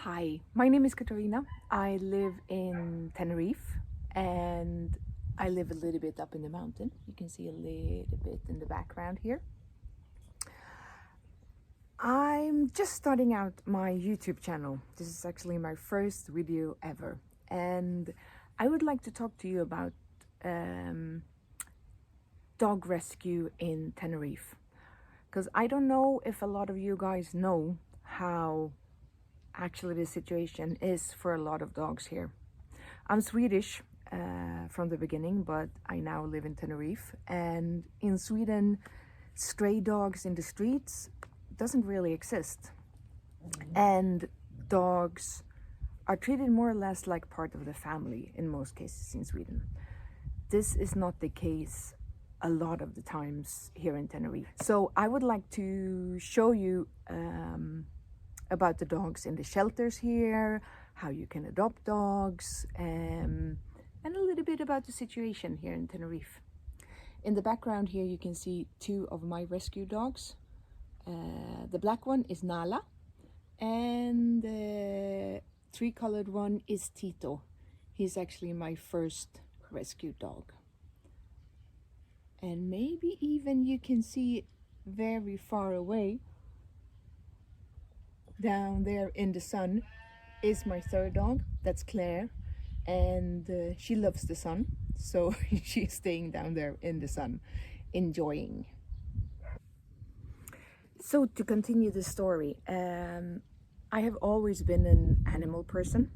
Hi, my name is Katarina. I live in Tenerife and I live a little bit up in the mountain. You can see a little bit in the background here. I'm just starting out my YouTube channel. This is actually my first video ever, and I would like to talk to you about dog rescue in Tenerife, because I don't know if a lot of you guys know how actually the situation is for a lot of dogs here. I'm Swedish from the beginning, but I now live in Tenerife, and in Sweden stray dogs in the streets doesn't really exist, and dogs are treated more or less like part of the family in most cases in Sweden. This is not the case a lot of the times here in Tenerife. So I would like to show you about the dogs in the shelters here, how you can adopt dogs, and a little bit about the situation here in Tenerife. In the background here you can see two of my rescue dogs. The black one is Nala, and the three-colored one is Tito. He's actually my first rescue dog. And maybe even you can see very far away, down there in the sun, is my third dog. That's Claire, and she loves the sun, so she's staying down there in the sun, enjoying. So to continue the story, I have always been an animal person.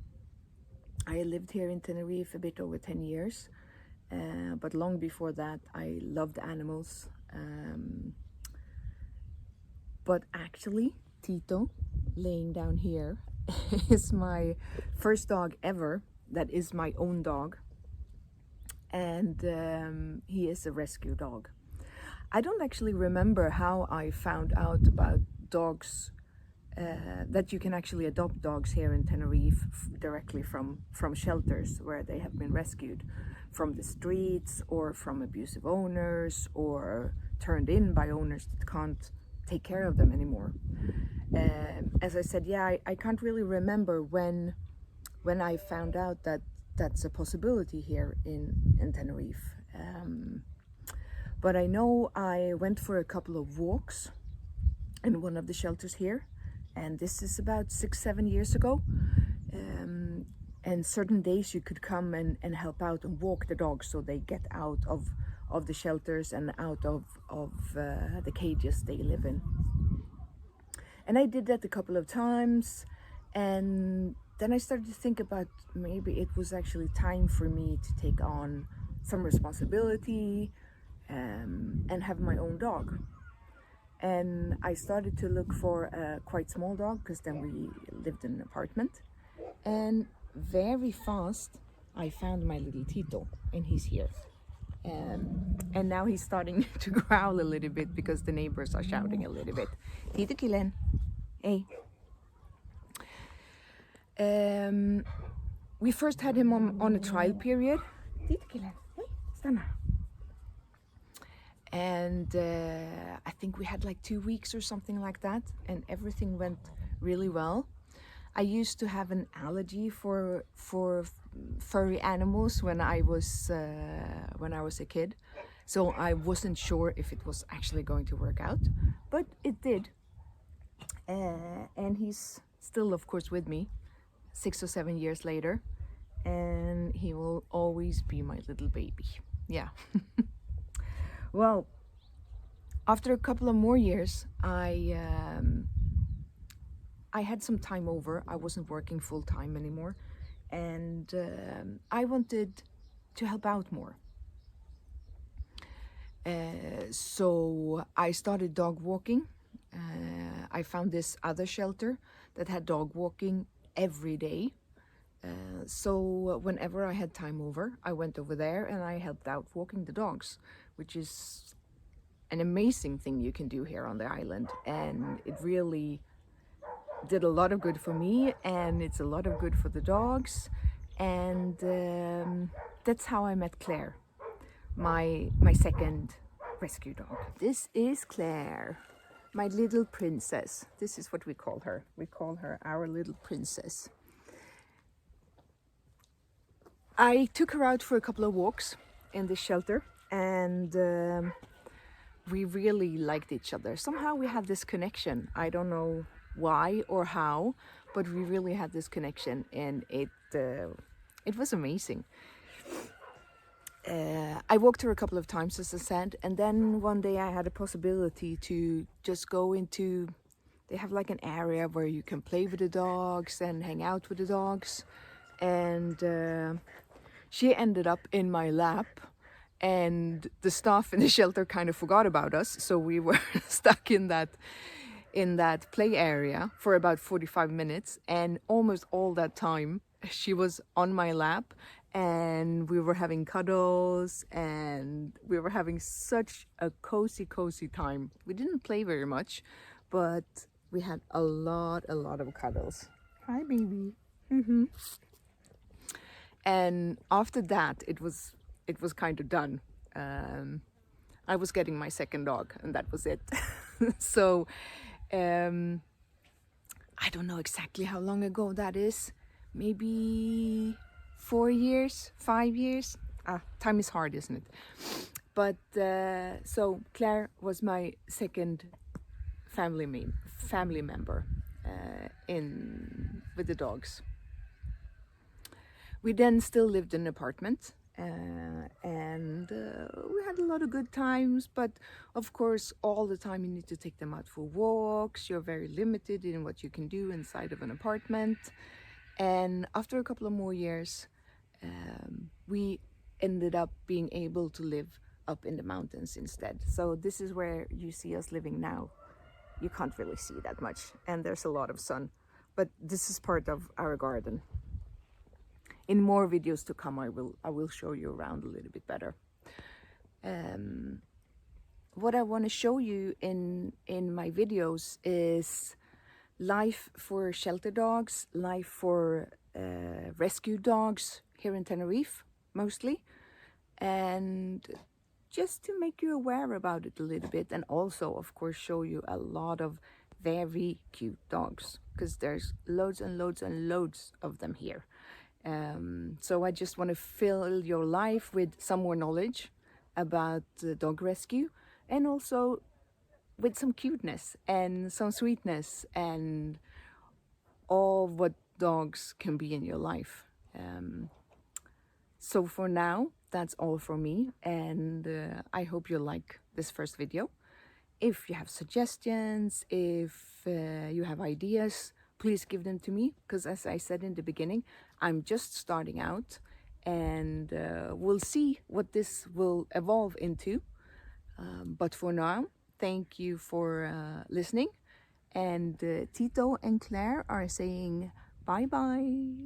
I lived here in Tenerife a bit over 10 years, but long before that I loved animals. But actually, Tito, laying down here, is my first dog ever that is my own dog, and he is a rescue dog. I don't actually remember how I found out about dogs, that you can actually adopt dogs here in Tenerife directly from shelters where they have been rescued from the streets, or from abusive owners, or turned in by owners that can't take care of them anymore. As I said, yeah, I can't really remember when I found out that that's a possibility here in Tenerife. But I know I went for a couple of walks in one of the shelters here, and this is about 6-7 years ago. And certain days you could come and help out and walk the dogs so they get out of the shelters and out of the cages they live in. And I did that a couple of times, and then I started to think about maybe it was actually time for me to take on some responsibility and have my own dog. And I started to look for a quite small dog, because then we lived in an apartment, and very fast I found my little Tito, and he's here. And now he's starting to growl a little bit because the neighbors are shouting a little bit. Tito killen, hey. We first had him on a trial period. Tito killen, hey, stanna. And I think we had like 2 weeks or something like that, and everything went really well. I used to have an allergy for furry animals when I was a kid, so I wasn't sure if it was actually going to work out, but it did. And he's still, of course, with me 6 or 7 years later, and he will always be my little baby. Yeah. Well, after a couple of more years, I had some time over. I wasn't working full time anymore, and I wanted to help out more. So I started dog walking. I found this other shelter that had dog walking every day. So whenever I had time over, I went over there and I helped out walking the dogs, which is an amazing thing you can do here on the island. And it really did a lot of good for me, and it's a lot of good for the dogs. And that's how I met Claire, my second rescue dog. This is Claire, my little princess. This is what we call her. We call her our little princess. I took her out for a couple of walks in the shelter, and we really liked each other. Somehow we had this connection. I don't know why or how, but we really had this connection, and it was amazing. I walked her a couple of times, as I said, and then one day I had a possibility to just go into, they have like an area where you can play with the dogs and hang out with the dogs, and she ended up in my lap, and the staff in the shelter kind of forgot about us, so we were stuck in that play area for about 45 minutes, and almost all that time she was on my lap, and we were having cuddles, and we were having such a cozy time. We didn't play very much, but we had a lot of cuddles. Hi, baby. And after that, it was kind of done. I was getting my second dog, and that was it. So I don't know exactly how long ago that is. Maybe 4 years, 5 years. Time is hard, isn't it? But so Claire was my second family member with the dogs. We then still lived in an apartment, and we had a lot of good times, but of course all the time you need to take them out for walks. You're very limited in what you can do inside of an apartment. And after a couple of more years, we ended up being able to live up in the mountains instead. So this is where you see us living now. You can't really see that much, and there's a lot of sun, but this is part of our garden. In more videos to come, I will show you around a little bit better. What I want to show you in my videos is life for shelter dogs, life for rescue dogs here in Tenerife, mostly, and just to make you aware about it a little bit, and also, of course, show you a lot of very cute dogs, because there's loads and loads of them here. So I just want to fill your life with some more knowledge about dog rescue, and also with some cuteness and some sweetness and all what dogs can be in your life. So for now, that's all from me, and I hope you like this first video. If you have suggestions, if you have ideas, please give them to me, because as I said in the beginning, I'm just starting out, and we'll see what this will evolve into. But for now, thank you for listening, and Tito and Claire are saying bye-bye.